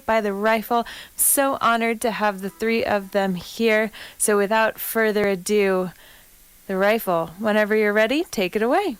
by the rifle. I'm so honored to have the three of them here. So without further ado, the rifle. Whenever you're ready, take it away.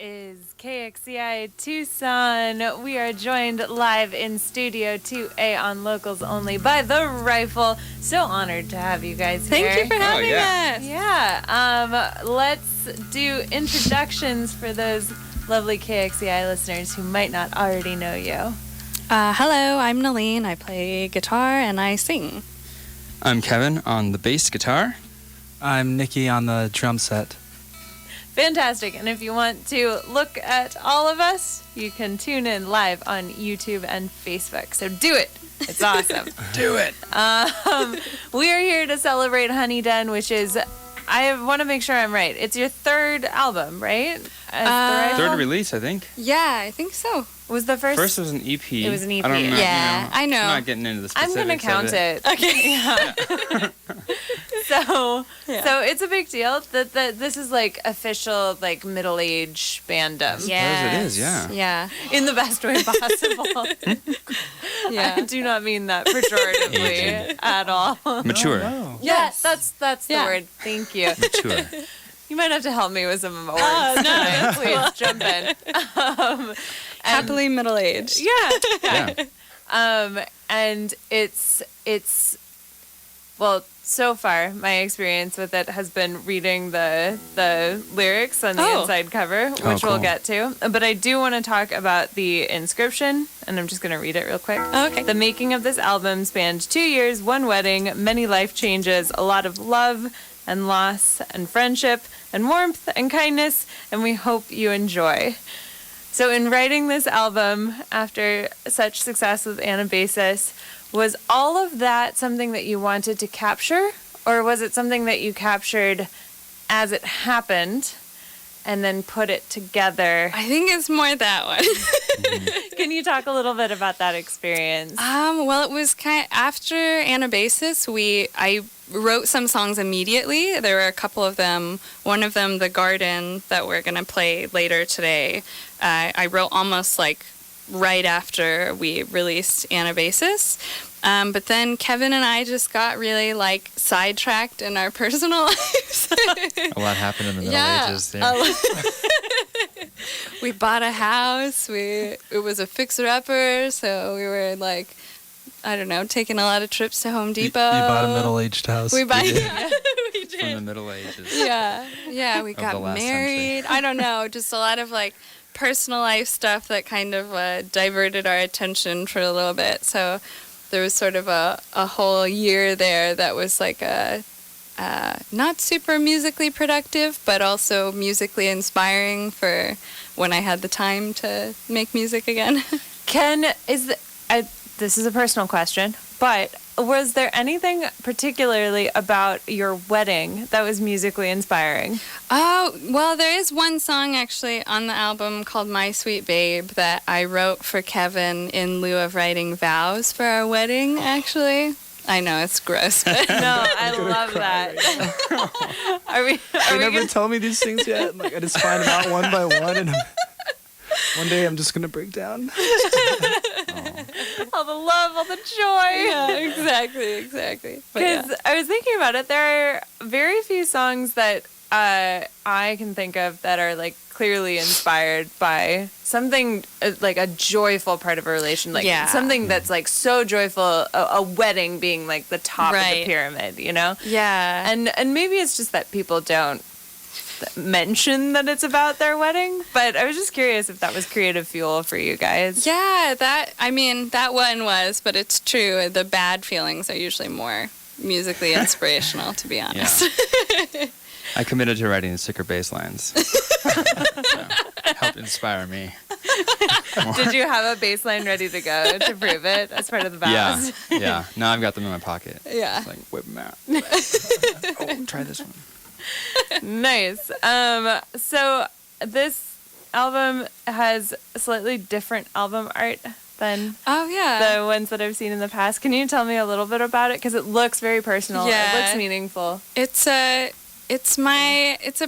is KXCI Tucson. We are joined live in Studio 2A on Locals Only by The Rifle. So honored to have you guys here. Thank you for having us. Yeah. Let's do introductions for those lovely KXCI listeners who might not already know you. Hello, I'm Nalene. I play guitar and I sing. I'm Kevin on the bass guitar. I'm Nikki on the drum set. Fantastic. And if you want to look at all of us, you can tune in live on YouTube and Facebook. So do it. It's awesome. Do it. We are here to celebrate Honey Den, which is, I want to make sure I'm right. It's your third album, right? Third release, I think. Yeah, I think so. Was the first? First was an EP. It was an EP. I don't know. Yeah, I know. I'm not getting into the I'm specifics. going to count it. Okay. Yeah. So it's a big deal that this is like official like middle-age bandom. Yeah. It is, yeah. Yeah. In the best way possible. Yeah. I do not mean that pejoratively at all. Mature. Oh, Yes, that's the Yeah. word. Thank you. Mature. You might have to help me with some of my words. No, please jump in. Happily middle-aged. Yeah. Yeah. And it's well, so far my experience with it has been reading the lyrics on the inside cover, which cool. we'll get to. But I do want to talk about the inscription, and I'm just going to read it real quick. Okay. The making of this album spanned 2 years, one wedding, many life changes, a lot of love and loss and friendship and warmth and kindness, and we hope you enjoy. So in writing this album, after such success with Anabasis, was all of that something that you wanted to capture, or was it something that you captured as it happened and then put it together? I think it's more that one. Can you talk a little bit about that experience? Well, it was kind of after Anabasis, I wrote some songs immediately. There were a couple of them. One of them, The Garden, that we're going to play later today. I wrote almost like right after we released Anabasis. But then Kevin and I just got really like sidetracked in our personal lives. A lot happened in the Middle Ages there. We bought a house. It was a fixer-upper, so we were like, I don't know, taking a lot of trips to Home Depot. You bought a middle-aged house. We did. we did. From the Middle Ages. Yeah, we got the last married. I don't know, just a lot of like personal life stuff that kind of diverted our attention for a little bit. So there was sort of a whole year there that was like not super musically productive, but also musically inspiring for when I had the time to make music again. This is a personal question, but was there anything particularly about your wedding that was musically inspiring? Oh, well, there is one song actually on the album called My Sweet Babe that I wrote for Kevin in lieu of writing vows for our wedding, actually. I know, it's gross, but No, I love that. They never tell me these things yet. Like I just find them out one by one, and one day I'm just gonna break down. All the love, all the joy. Yeah, exactly. Because I was thinking about it, there are very few songs that I can think of that are like clearly inspired by something like a joyful part of a relation, like something that's like so joyful, a wedding being like the top of the pyramid, you know? Yeah. And maybe it's just that people don't mention that it's about their wedding, but I was just curious if that was creative fuel for you guys. Yeah, that one was, but it's true. The bad feelings are usually more musically inspirational, to be honest. Yeah. I committed to writing sicker bass lines. Help inspire me. Did you have a bass line ready to go to prove it as part of the vows? Yeah. Now I've got them in my pocket. Yeah. Just like whip them out. Oh, try this one. Nice. So this album has slightly different album art than the ones that I've seen in the past. Can you tell me a little bit about it? Because it looks very personal. Yeah. It looks meaningful. It's a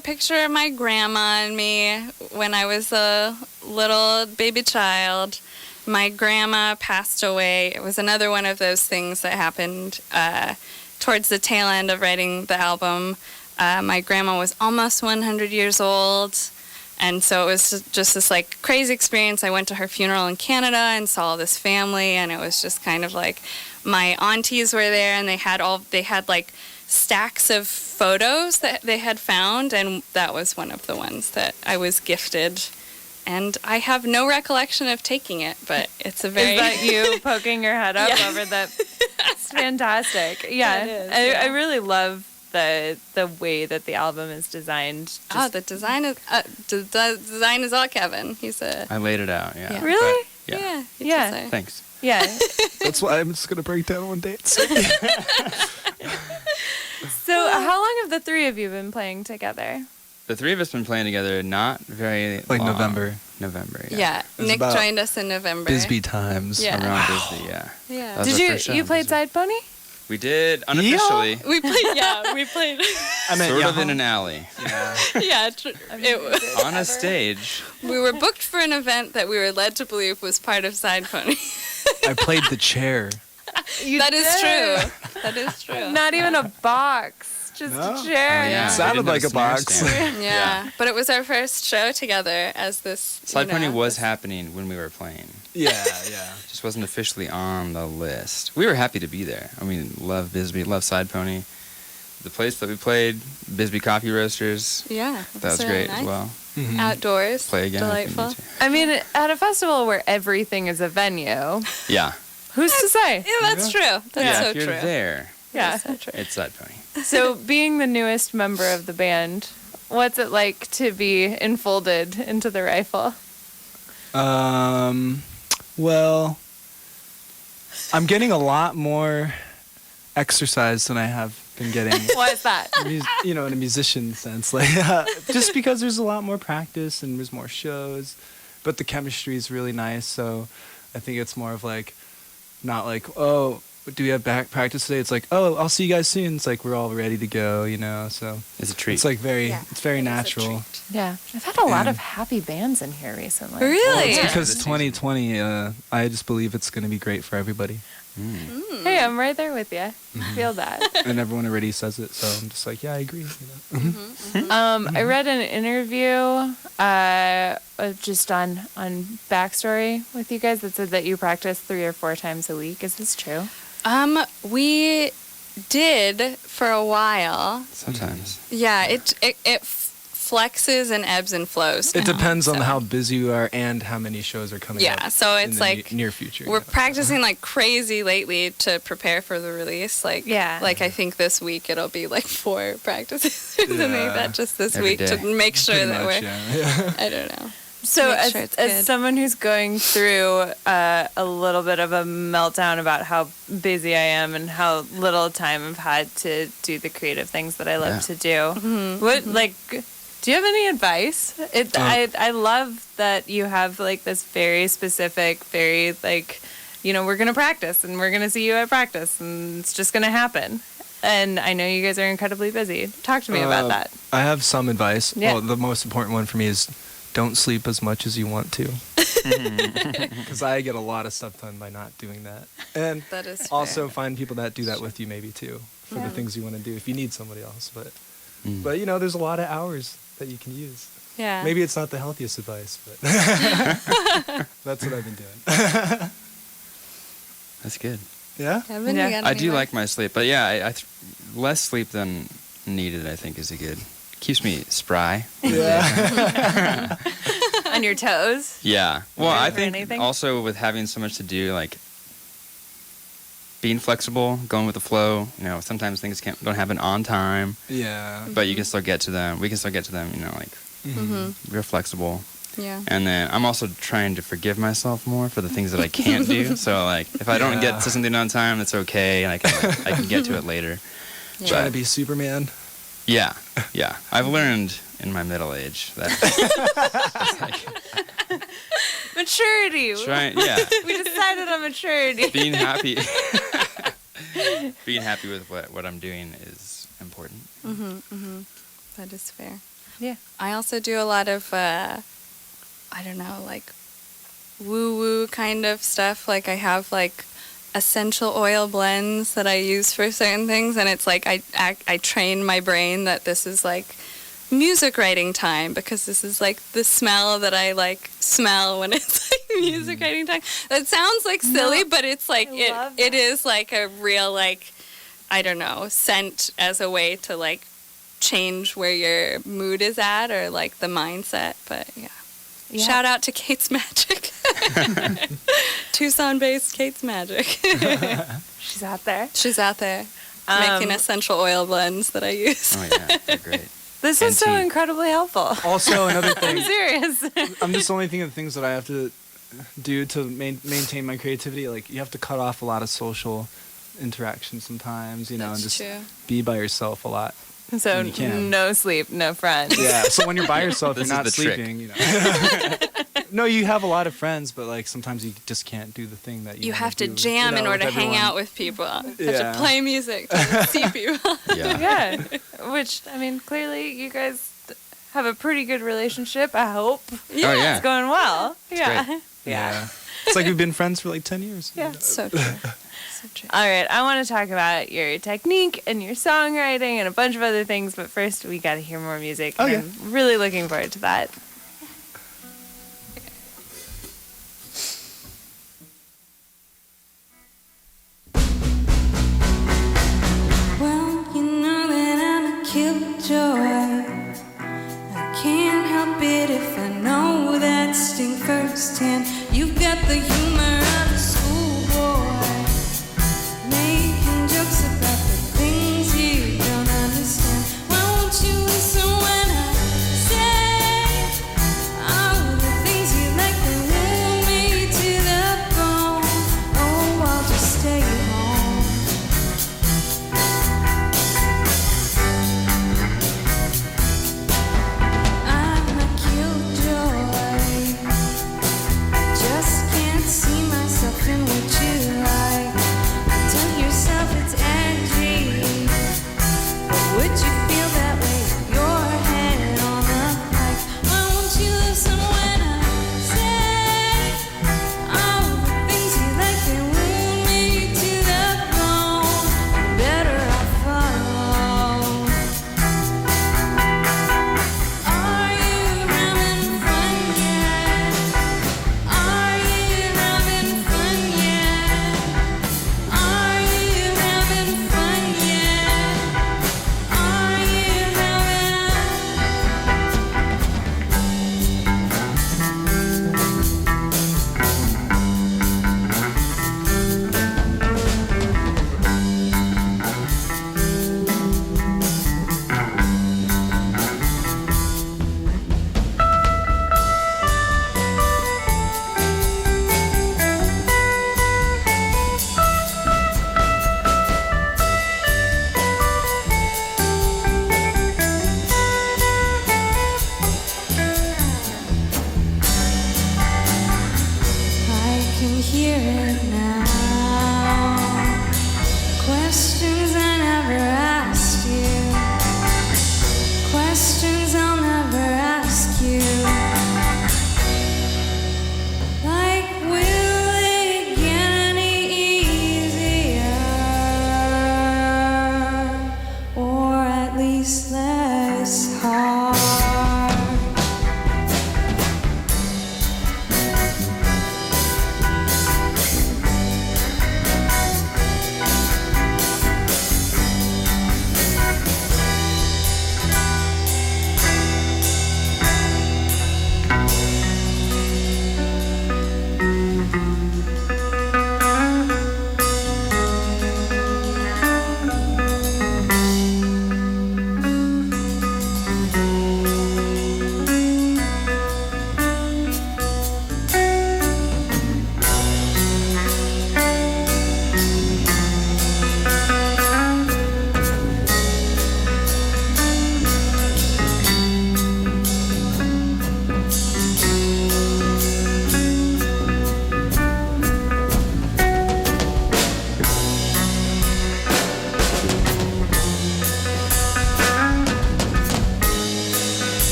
picture of my grandma and me when I was a little baby child. My grandma passed away. It was another one of those things that happened towards the tail end of writing the album. My grandma was almost 100 years old, And so it was just this like crazy experience. I went to her funeral in Canada and saw this family, and it was just kind of like my aunties were there, and they had like stacks of photos that they had found, and that was one of the ones that I was gifted. And I have no recollection of taking it, but it's a very... Is that you poking your head up Yeah. over the... It's fantastic. Yeah. It is, I really love the way that the album is designed. the design is all Kevin. He's a... I laid it out, yeah. Yeah. Really? But, yeah. Yeah. Thanks. Yeah. That's why I'm just gonna break down one date. So how long have the three of you been playing together? The three of us been playing together not very Like long. November. November, yeah. Yeah, was Nick about joined us in November. Bisbee times. Yeah. Around Disney, yeah. Yeah. That was Did our you first show you in played Disney. Side Pony? We did unofficially. We played. Yeah, we played. I meant Sort of Yahoo. in an alley. Yeah. Yeah, On a stage. we were booked for an event that we were led to believe was part of Side Pony. I played the chair. That is true. That is true. Not even a box, just No? a chair. Oh, yeah. It sounded We didn't like have a box. snare stand. Yeah, but it was our first show together as this. Side Pony was this- happening when we were playing. Yeah, yeah. Just wasn't officially on the list. We were happy to be there. I mean, love Bisbee, love Side Pony. The place that we played, Bisbee Coffee Roasters, Yeah, it that was really great nice. as well. Mhm. Outdoors, Play again. if we delightful. need to. I mean, at a festival where everything is a venue, Yeah. who's to say? Yeah, that's true. That's yeah, so if you're true. there, Yeah. That's so true. it's Side Pony. So, being the newest member of the band, what's it like to be enfolded into the rifle? Well, I'm getting a lot more exercise than I have been getting. Why is that? In a musician sense, like just because there's a lot more practice and there's more shows, but the chemistry is really nice. So I think it's more of like, not like, oh, do we have back practice today? It's like, oh, I'll see you guys soon. It's like we're all ready to go, So It's a treat. it's like very It is a natural. treat. Yeah. I've had a lot And- of happy bands in here recently. Really? Well, it's Yeah. because Yeah. 2020, I just believe it's going to be great for everybody, Hey, I'm right there with you. Feel that. and everyone already says it. So I'm just like, yeah, I agree. I read an interview just on Backstory with you guys that said that you practice 3 or 4 times a week. Is this true? We did for a while. Sometimes. Yeah, it flexes and ebbs and flows. It now, depends on so- how busy you are and how many shows are coming up. Yeah, so in it's the like near future. we're practicing like crazy lately to prepare for the release. Like, Yeah. like I think this week it'll be like 4 practices or something like Yeah. that just this Every week day. to make sure Pretty that much, we're. yeah. I don't know. So, Make as, sure it's as good. someone who's going through a little bit of a meltdown about how busy I am and how little time I've had to do the creative things that I love Yeah. to do, what do you have any advice? I love that you have like this very specific, very like, we're gonna practice and we're gonna see you at practice and it's just gonna happen. And I know you guys are incredibly busy. Talk to me about that. I have some advice. Yeah. Well, the most important one for me is don't sleep as much as you want to. Because I get a lot of stuff done by not doing that. And That is also fair. find people that do that with you maybe too for Yeah. the things you want to do if you need somebody else. But Mm. there's a lot of hours that you can use. Yeah. Maybe it's not the healthiest advice, but that's what I've been doing. That's good. Yeah? Kevin, Yeah. you got I any do advice? like my sleep, but yeah, less sleep than needed, I think, is a good. Keeps me spry. Yeah. On your toes. Yeah. Well, Ready I for think anything? also with having so much to do, like being flexible, going with the flow. Sometimes things don't happen on time, Yeah. but you can still get to them. We can still get to them. We're flexible. Yeah. And then I'm also trying to forgive myself more for the things that I can't do. So like, if I don't Yeah. get to something on time, it's okay, and I can get to it later. Yeah. Trying to be Superman. Yeah. I've learned in my middle age that Maturity. yeah, We decided on maturity. being happy, being happy with what I'm doing is important. That is fair. Yeah. I also do a lot of, I don't know, like woo-woo kind of stuff. Like I have like essential oil blends that I use for certain things, and it's like I train my brain that this is like music writing time, because this is like the smell that I like smell when it's like music writing time. That sounds like silly, but it's like it is like a real, like, I don't know, scent as a way to like change where your mood is at, or like the mindset. But yeah. Shout out to Kate's Magic. Tucson-based Kate's Magic. She's out there. She's out there making essential oil blends that I use. Oh yeah, they're great. This is so incredibly helpful. Also, another thing. I'm serious. I'm just only thinking of things that I have to do to maintain my creativity. Like, you have to cut off a lot of social interaction sometimes, you know, That's and just true. be by yourself a lot. So when you can. no sleep, no friends. Yeah. So when you're by yourself, you're This is not the trick. sleeping. You know. No, you have a lot of friends, but like sometimes you just can't do the thing that you. You wanna have to do, jam you know, in order to with hang everyone. out with people. You Yeah. have to play music to see people. Yeah. Yeah. Which, I mean, clearly you guys have a pretty good relationship, I hope. Oh yeah. It's going well. Yeah. great. Yeah. It's like we've been friends for like 10 years. Yeah. So true. So true. All right, I want to talk about your technique and your songwriting and a bunch of other things, but first we got to hear more music. Okay. I'm really looking forward to that. Well, you know that I'm a killjoy. I can't help it if I know that sting firsthand. You've got the humor of a schoolboy, making jokes about the things you don't understand. Why won't you listen when I say all the things you like that wound me to the bone? Oh, I'll just stay home.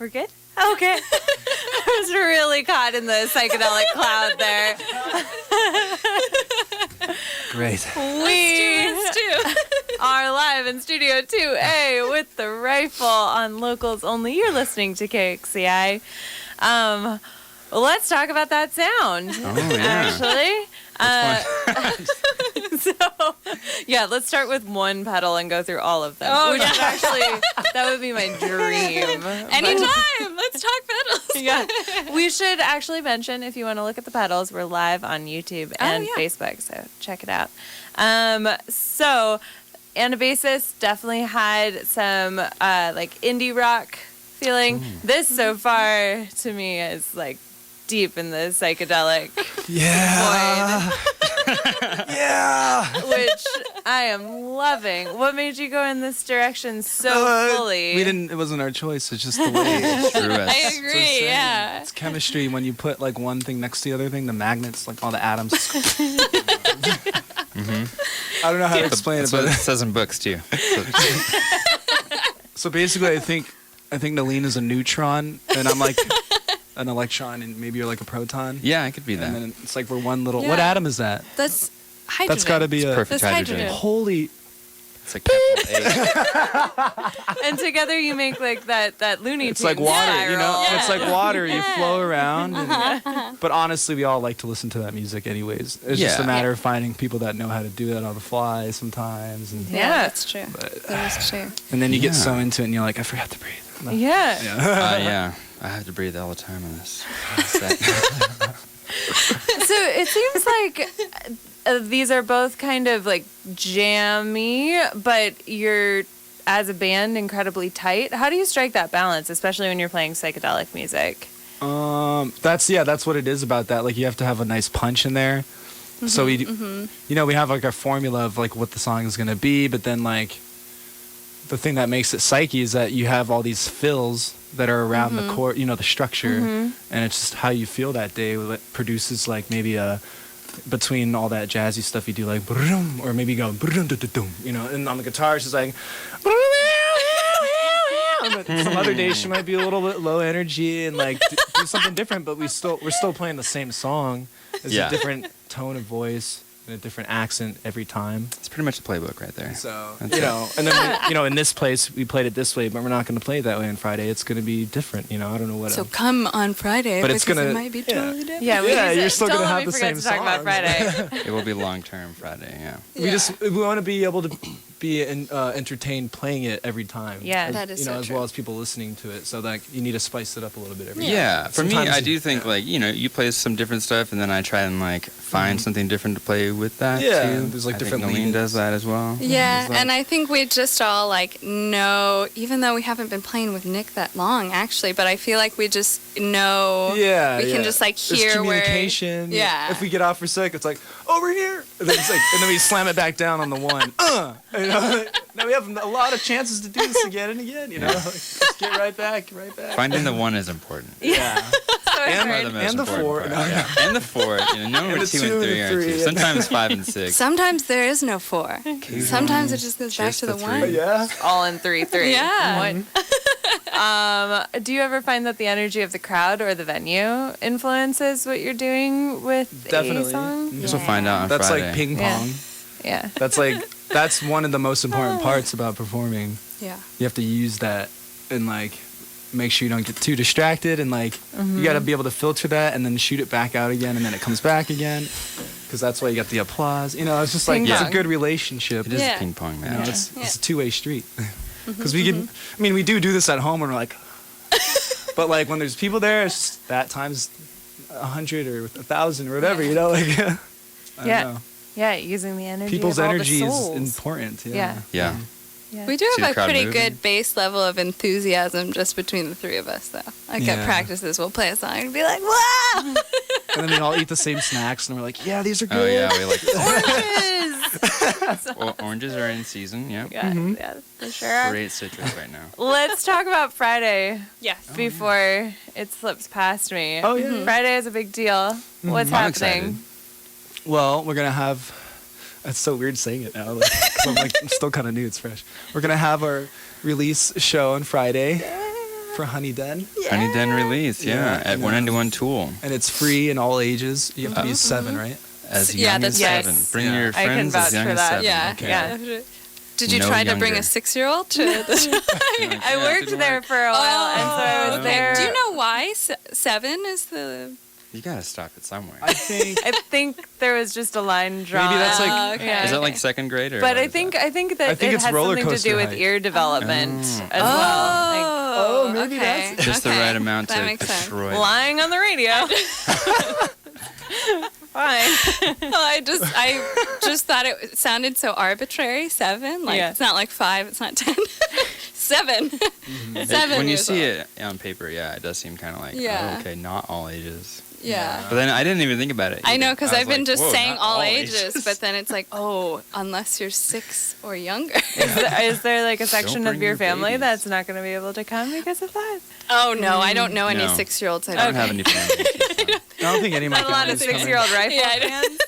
We're good? Okay. I was really caught in the psychedelic cloud there. Great. We are live in Studio 2A with the rifle on Locals Only. You're listening to KXCI. Let's talk about that sound. Oh, yeah. Actually. So, yeah, let's start with one pedal and go through all of them. Oh, which yeah. is actually, that would be my dream. Anytime. Let's talk pedals. Yeah. We should actually mention, if you want to look at the pedals, we're live on YouTube and Facebook, so check it out. So, Anabasis definitely had some like indie rock feeling. This so far to me is like deep in the psychedelic Yeah. Yeah. void, which I am loving. What made you go in this direction so fully? We didn't. It wasn't our choice. It's just the way. It's true. I agree, yeah. It's chemistry. When you put like one thing next to the other thing, the magnets, like all the atoms. I don't know how to explain it, That's what but it says in books too. so basically, I think Nalene is a neutron, and I'm like an electron, and maybe you're like a proton. Yeah, I could be that. And then it's like we're one little. Yeah. What atom is that? That's hydrogen. That's got to be a Perfect That's hydrogen. hydrogen. holy. It's like capital H. And together you make like that Looney Tunes It's like water, you know. spiral. It's like water. You flow around. And, but honestly, we all like to listen to that music, anyways. It's just a Yeah. matter of finding people that know how to do that on the fly sometimes, and Yeah, that's true. But- That is true. and then you get Yeah. so into it, and you're like, I forgot to breathe. No. Yeah. Yeah, I have to breathe all the time on this. So it seems like these are both kind of like jammy, but you're, as a band, incredibly tight. How do you strike that balance, especially when you're playing psychedelic music? That's what it is about that. Like you have to have a nice punch in there. So we, we have like our formula of like what the song is gonna be, but then like the thing that makes it psyche is that you have all these fills that are around the core, the structure, and it's just how you feel that day. What produces like maybe between all that jazzy stuff you do, like brum, or maybe you go brum, and on the guitar it's just like. But some other days she might be a little bit low energy and like do something different, but we're still playing the same song. It's Yeah. a different tone of voice and a different accent every time. It's pretty much the playbook right there. So That's and then in this place we played it this way, but we're not going to play it that way on Friday. It's going to be different. I don't know what. So come on Friday, But it's because gonna- it might be yeah. totally different. Yeah, you're still don't gonna let have me the forget same to talk about songs. Friday. It will be long term Friday. Yeah. we want to be able to be entertained playing it every time. Yeah. as, That is so as true. well as people listening to it. So that you need to spice it up a little bit every Yeah, time. for me, Sometimes I do think like you play some different stuff, and then I try and like find something different to play with that. Yeah, too. there's, like, I different think Nalene leanings. does that as well. Yeah, It's like- and I think we just all like know, even though we haven't been playing with Nick that long, actually, but I feel like we just know. Yeah, we can yeah. just like There's hear communication. where. Yeah. If we get off for a sec, it's like over here, and then, and then we slam it back down on the one. Now we have a lot of chances to do this again and again. Just get right back. Finding the one is important. Yeah. Are the And most the important four. part. Yeah. And the four. Knowing And where the 2 two and and 3 are three, too. yeah. Sometimes 5 and 6. Sometimes there is no 4. Sometimes it just goes back Just to the the three. 1. Yeah. All in 3-3. Yeah. One. Do you ever find that the energy of the crowd or the venue influences what you're doing with Definitely. a song? Guess we'll find out on That's Friday. like ping Yeah. pong. Yeah. That's one of the most important parts about performing. Yeah. You have to use that and like make sure you don't get too distracted, and like you got to be able to filter that and then shoot it back out again, and then it comes back again, because that's why you got the applause. It's just like Ping it's a pong. good relationship. It is Yeah. ping pong, You man. know, it's a two-way street. Because we can, we do this at home, and we're like, but like when there's people there, it's just that times 100 or 1,000 or whatever, I don't Yeah. know. Yeah, using the energy People's of all energy the is souls. important. Yeah. Yeah. Yeah. We do See the have a crowd pretty moving. good base level of enthusiasm just between the 3 of us, though. Like Yeah. at practices, we'll play a song and be like, "Wow!" And then we all eat the same snacks, and we're like, yeah, these are good. Oh yeah, we like Oranges! oranges are in season. Yeah. Yeah, yeah, for sure. Great citrus right now. Let's talk about Friday Yes. before it slips past me. Oh, yeah. Friday is a big deal. What's I'm happening? Well, we're gonna have. It's so weird saying it now. 'Cause I'm still kind of new. It's fresh. We're gonna have our release show on Friday. for Honey Den. Honey Den release, Yeah, at and 191 Tool. And it's free in all ages. You have to be 7, right? As Yeah, young as that's 7. right. Bring Yeah. your I can friends vouch as young for as that. 7. Yeah. Okay. Yeah. Did you No try to bring a younger. 6-year-old to the I worked there for a while, and so I was okay. there. Do you know why 7 is the... You gotta stop it somewhere. I think I think there was just a line drawn. maybe that's like Oh, okay. Yeah. Is that like 2nd grade or? But what I is think that? I think that I think it it's has roller something to coaster do with height. ear development Oh. as well. Oh, maybe okay. that's just the Okay. right amount That to makes sense. destroy. Like, lying on the radio. Fine. Well, I just thought it sounded so arbitrary. 7, like Yeah. it's not like 5, it's not 10. 7. It- 7 when you years see old. it on paper, yeah, it does seem kind of like, Yeah. oh, okay, not all ages. Yeah. But then I didn't even think about it. I know, either. because I I've was been like, just whoa, saying not all ages, but then it's like, oh, unless you're 6 or younger. Is there like a section bring of your your family babies. that's not going to be able to come because of that? Oh, no, I don't know any No. 6-year-olds. I don't have any family. I don't think any of my Not a lot of family's coming. 6-year-old rifle Yeah, I know. fans.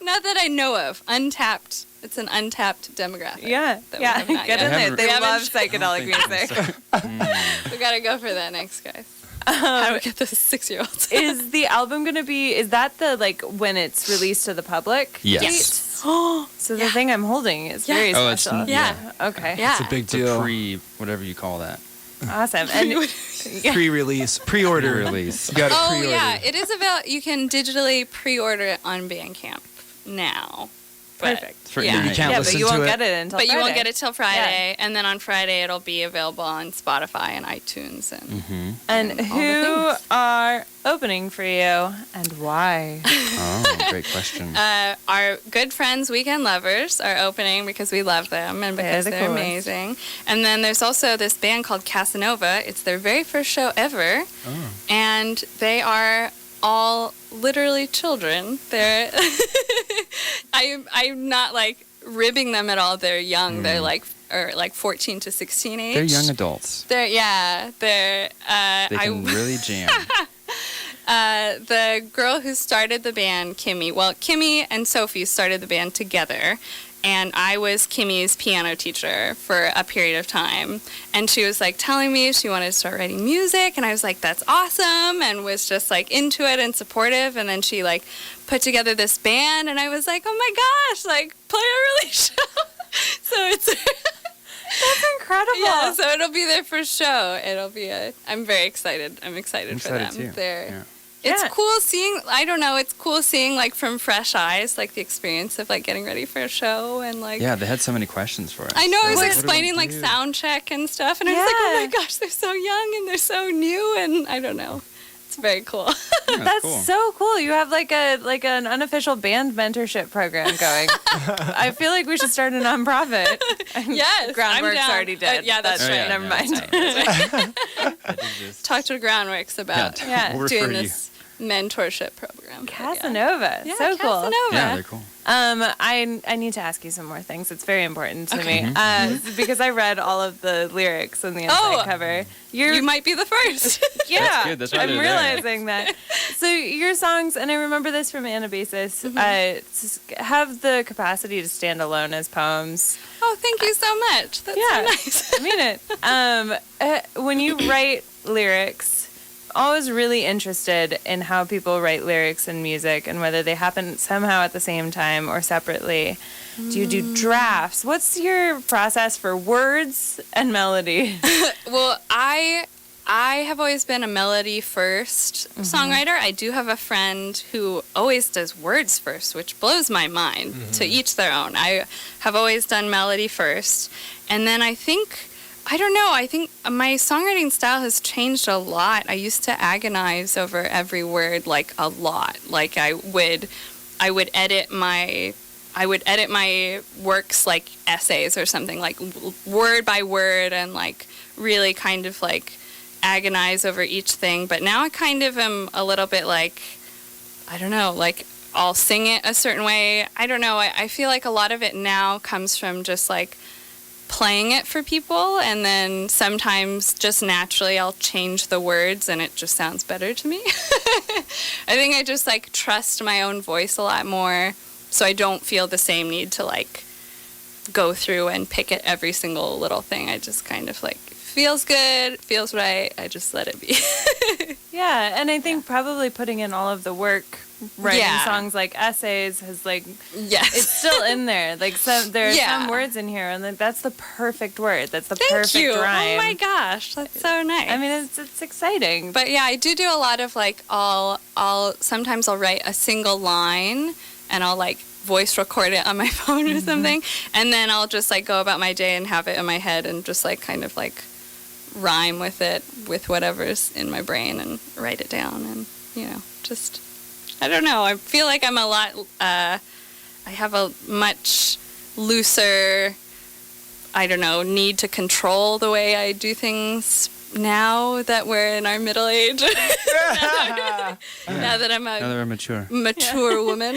Not that I know of. Untapped. It's an untapped demographic. Yeah, That we yeah. have not Get yet. in there. haven't- They we haven't- love psychedelic music. We gotta go for that next, guys. How do we get the 6-year-olds? Is the album going to be? Is that the like when it's released to the public? Yes. date? Oh, So the Yeah. thing I'm holding is Yeah. very Oh, it's- special. yeah. Okay. Yeah. It's a big It's a deal. whatever you call that. Awesome. And Pre-release, pre-order Release. You got to Oh, pre-order. yeah. It is about, you can digitally pre-order it on Bandcamp now. But, Perfect. For yeah. internet You can't yeah, listen but you to won't it. get it until But you won't Friday. get it till Friday. And then on Friday, it'll be available on Spotify and iTunes. And Mm-hmm. And all the who things. are opening for you and why? Oh, great question. Our good friends, Weekend Lovers, are opening because we love them and They're because the they're coolest. amazing. And then there's also this band called Casanova. It's their very first show ever. Oh. And they are all literally children. They're I'm not like ribbing them at all. They're young. They're like 14 to 16 age. They're young adults. They're They can really jam. the girl who started the band, Kimmy and Sophie started the band together, and I was Kimmy's piano teacher for a period of time. And she was like telling me she wanted to start writing music, and I was like, that's awesome, and was just like into it and supportive. And then she like put together this band, and I was like, oh my gosh, like play a really show. So it's That's incredible. yeah, so it'll be their first show. I'm very excited. I'm excited I'm for them. excited too. Yeah. It's Yeah. cool seeing, I don't know, it's cool seeing like from fresh eyes, like the experience of like getting ready for a show and like. Yeah, they had so many questions for us. I know, I was They're like, what do we explaining like do? sound check and stuff, and I was like, oh Yeah. my gosh, they're so young and they're so new, and I don't know. It's very cool. Yeah, That's cool. so cool. You have like an unofficial band mentorship program going. I feel like we should start a nonprofit. Yes, I'm Groundwork's down. already did. Yeah, that's Oh, right. yeah, Never no, mind. that's right. That exists. Talk to Groundworks about Yeah, we'll refer doing you. this mentorship program. But yeah. Casanova. Yeah, So cool. Casanova. Yeah, they're cool. I need to ask you some more things. It's very important to me because I read all of the lyrics on the inside Oh. cover. You might be the first. Yeah, That's good. That's why I'm they're there. realizing that. So your songs, and I remember this from Anabasis, have the capacity to stand alone as poems. Oh, thank you so much. That's Yeah. so nice. I mean it. When you write lyrics, always really interested in how people write lyrics and music and whether they happen somehow at the same time or separately. Do you do drafts? What's your process for words and melody? Well, I have always been a melody first songwriter. I do have a friend who always does words first, which blows my mind. To each their own. I have always done melody first. And then I think my songwriting style has changed a lot. I used to agonize over every word like a lot. Like I would edit my works like essays or something, like word by word, and like really kind of like agonize over each thing. But now I kind of am a little bit like, I don't know, like I'll sing it a certain way. I don't know. I feel like a lot of it now comes from just like playing it for people, and then sometimes just naturally I'll change the words and it just sounds better to me. I think I just like trust my own voice a lot more, so I don't feel the same need to like go through and pick at every single little thing. I just kind of like feels good, feels right. I just let it be. Yeah, and I think probably putting in all of the work writing Yeah. songs like essays has like Yes. it's still in there. Like there are Yeah. some words in here, and like, that's the perfect word. That's the Thank perfect you. rhyme. Oh my gosh, that's so nice. I mean, it's exciting. But yeah, I do a lot of like sometimes I'll write a single line and I'll like voice record it on my phone or something, and then I'll just like go about my day and have it in my head and just like kind of like rhyme with it with whatever's in my brain and write it down, and just I don't know. I feel like I'm a lot I have a much looser, I don't know, need to control the way I do things now that we're in our middle age. Now that I'm Now that we're mature. mature woman.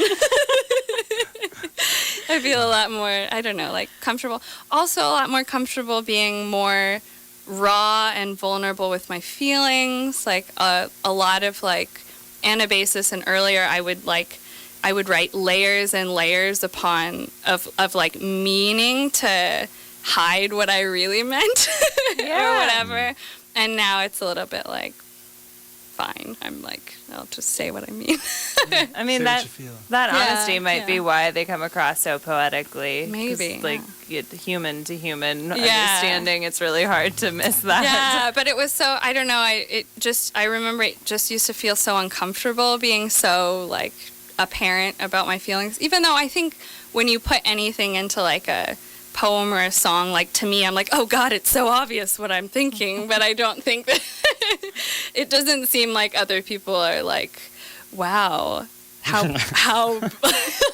I feel a lot more, I don't know, like comfortable. Also a lot more comfortable being more raw and vulnerable with my feelings. Like a lot of like Anabasis and earlier I would write layers and layers upon of like meaning to hide what I really meant or whatever. And now it's a little bit like, fine, I'm like, I'll just say what I mean. I mean, Say what you feel. that Yeah, honesty might be yeah. why they come across so poetically. 'Cause, Maybe, like human to human Yeah. understanding, it's really hard to miss that. Yeah, but it was so, I don't know, I remember it just used to feel so uncomfortable being so like apparent about my feelings, even though I think when you put anything into like a poem or a song, like to me I'm like, oh god, it's so obvious what I'm thinking, but I don't think that it doesn't seem like other people are like, wow, how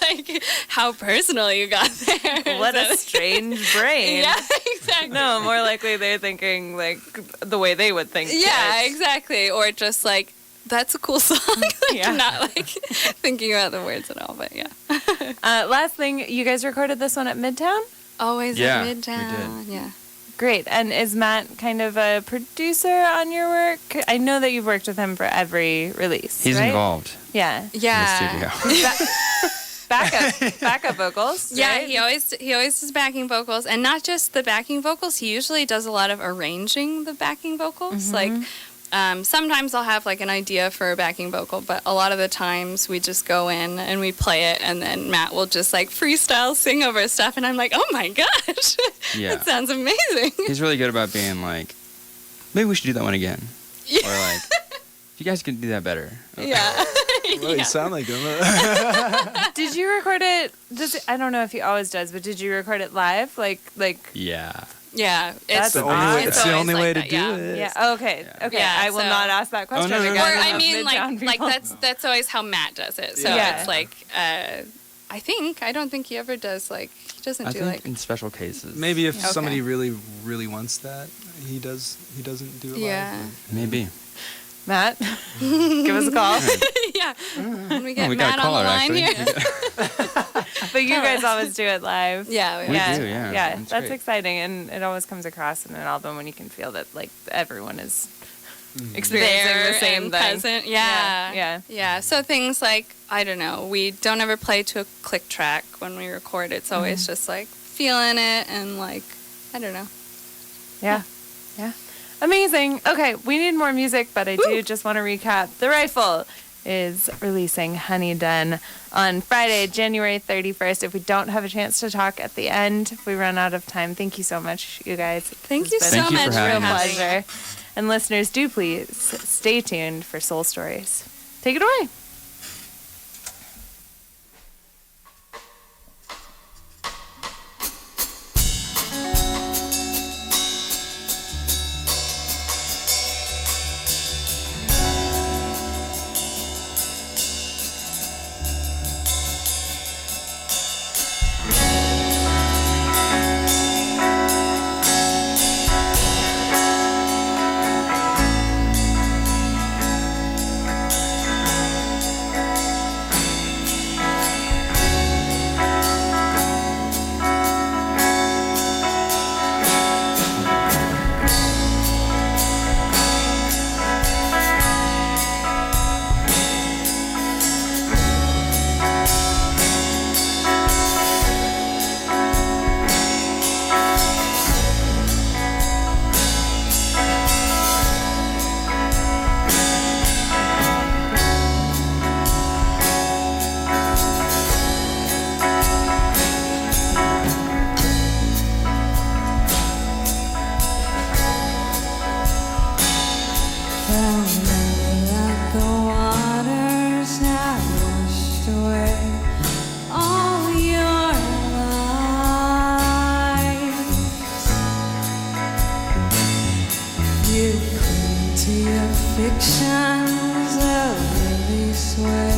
like how personal you got there. What a strange brain. Yeah, exactly. No, more likely they're thinking like the way they would think. Yeah, it. exactly. Or just like, that's a cool song. Like, Yeah. not like thinking about the words at all, but yeah. Last thing, you guys recorded this one at Midtown? Always Yeah, at we Midtown. Yeah. Great. And is Matt kind of a producer on your work? I know that you've worked with him for every release. He's right? involved Yeah. in the studio. Backup vocals. Yeah, right? he always does backing vocals, and not just the backing vocals. He usually does a lot of arranging the backing vocals. Like sometimes I'll have like an idea for a backing vocal, but a lot of the times we just go in and we play it, and then Matt will just like freestyle sing over stuff, and I'm like, oh my gosh, Yeah. that sounds amazing. He's really good about being like, maybe we should do that one again. Yeah. Or like, you guys can do that better. Yeah. Well, you sound like him. Did you record it? I don't know if he always does, but did you record it live? Like. Yeah. Yeah, That's the awesome. only way, It's it's the always only like way that, to do yeah. it. Yeah. Okay. Yeah. Okay. Yeah, I will so- not ask that question no, no, no. again. Or about I mean, Midtown like people. that's always how Matt does it. So Yeah. it's like, I don't think he ever does like, he doesn't I do think like, in special cases. Maybe if Okay. somebody really, really wants that, he doesn't do it Yeah. live. Maybe. Matt, give us a call. yeah. When we get we got Matt a on the caller, line actually. here. But you guys always do it live. Yeah, We yeah, do, yeah. yeah. It's That's great. exciting, and it always comes across in an album when you can feel that like everyone is experiencing there the same and thing. present. Yeah. Yeah. So things like, I don't know, we don't ever play to a click track when we record. It's always just like feeling it and like, I don't know. Yeah. Amazing. Okay, we need more music, but I do just want to recap. The Rifle is releasing Honey Den on Friday, January 31st. If we don't have a chance to talk at the end, if we run out of time, thank you so much, you guys. Thank you It's so been Thank you much for for a real having us. having me. pleasure. And listeners, do please stay tuned for Soul Stories. Take it away. way.